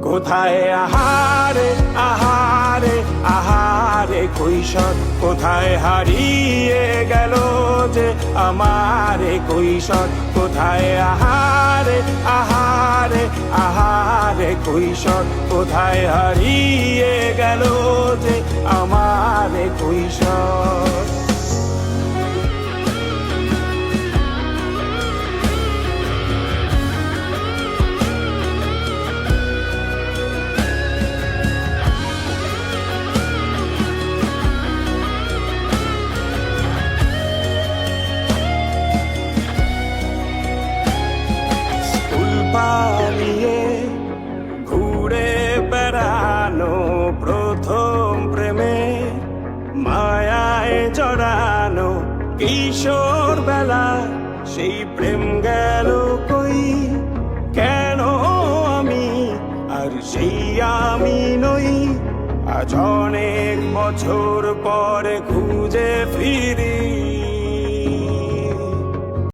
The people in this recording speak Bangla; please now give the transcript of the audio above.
কোথায় আহারে আহারে আহারে কৈশোর, কোথায় হারিয়ে গেল যে আমার কৈশোর, কোথায় আহারে আহারে আহারে কৈশোর, কোথায় হারিয়ে গেল যে আমার কৈশোর। পালিয়ে ঘুরে বেড়ানো প্রথম প্রেমে, মায়ায় জড়ানো কিশোর বেলা, সেই প্রেম গেল কই, কেন আমি আর সেই আমি নই। আজ অনেক বছর পরে খুঁজে ফিরি